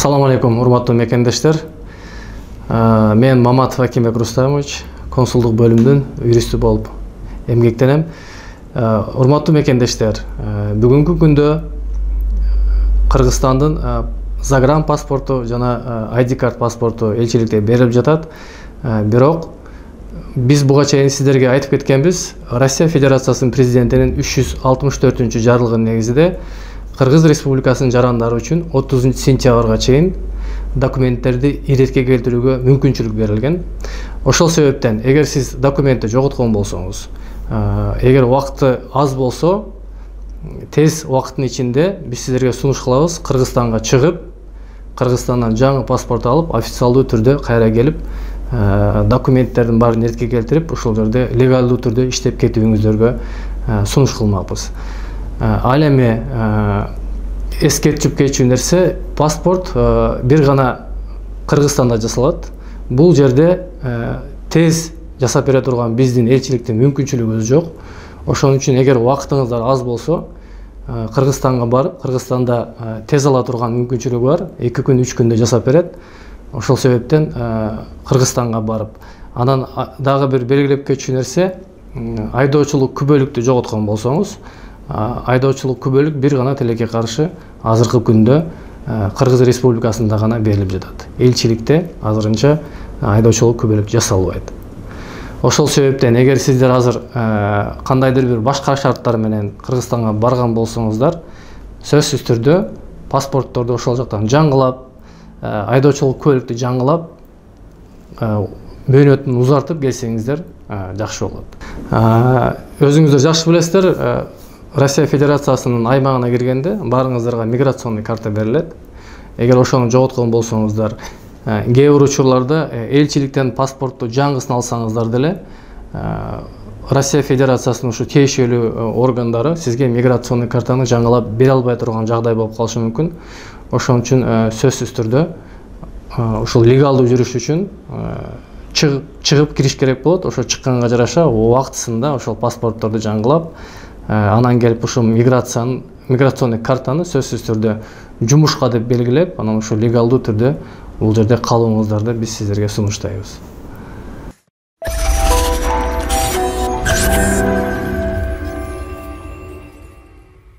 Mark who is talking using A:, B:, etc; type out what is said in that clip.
A: Assalamu алейкум, урматтуу мекендештер. Мен Маматов Акимбек Рустамович, консулдук бөлүмдүн юристи болуп эмгектенем. Урматтуу мекендештер, бүгүнкү күндө Кыргызстандын загран паспорту жана ID карт паспорту элчиликте берилип жатат. Бирок биз буга чейин сиздерге айтып кеткенбиз, Россия Федерациясынын президентинин 364 жарлыгынын негизинде Кыргыз Республикасынын жарандары үчүн 30 сентябрга чейин документтерди иретке келтирүүгө мүмкүнчүлүк берилген. Ошол себептен, эгер сиз документти жоготкон болсоңуз, эгер убакыты аз болсо, тез убакыттын ичинде биз сиздерге сунуш кылабыз. Кыргызстанга чыгып, Кыргызстандан жаңы паспорт алып, официалдуу түрдө кайра келип, документтердин баарын иретке келтирип, ушул жерде легалдуу түрдө иштеп кетүүңүздөргө сунуш кылмакпыз. Ал эми эскертип кетчү нерсе, паспорт бир гана Кыргызстанда жасалат. Бул жерде тез жасап бере турган биздин элчиликтин мүмкүнчүлүгүбүз жок. Ошон үчүн эгер убакытыңыздар аз болсо, Кыргызстанга барып, Кыргызстанда тез ала турган мүмкүнчүлүгү бар. 2 күн, 3 күндө жасап берет. Ошол себептен Кыргызстанга барып, анан дагы бир белгилеп кетчү нерсе, айдоочулук күбөлүктү жоготкон болсоңуз, айдоочулук күбөлүк бир гана тилекке каршы азыркы күндө Кыргыз Республикасында гана берилип жатат. Элчиликте азырынча айдоочулук күбөлүк жасалбайт. Ошол себептен, эгер сиздер азыр кандайдыр бир башка шарттар менен Кыргызстанга барган болсоңуздар, сөзсүз түрдө паспортторду ошол жактан жаңылап, айдоочулук күбөлүктү жаңылап, мөөнөтүн узартып келсеңиздер жакшы болот. Өзүңүздөр жакшы билесиздер, Россия Федерациясынын аймагына киргенде баарыңыздарга миграционный карта берилет. Эгер ошону жоготкон болсоңуздар, кээ бир учурларда элчиликтен паспортту жаңгысын алсаңыздар деле, Россия Федерациясынын ушу тиешелүү органдары сизге миграционный картаны жаңылап бере албай турган жагдай болуп калышы мүмкүн. Ошон үчүн сөзсүз түрдө ушул легалдуу жүрүш үчүн чыгып кириш керек болот. Ошо чыкканга жараша убактысында ошол паспортторду жаңгылап, анан келип ушул миграционный картаны сөзсүз түрдө жумушка деп белгилеп, анан ушул легалдуу түрдө бул жерде калууңуздарды биз сиздерге сунуштайбыз.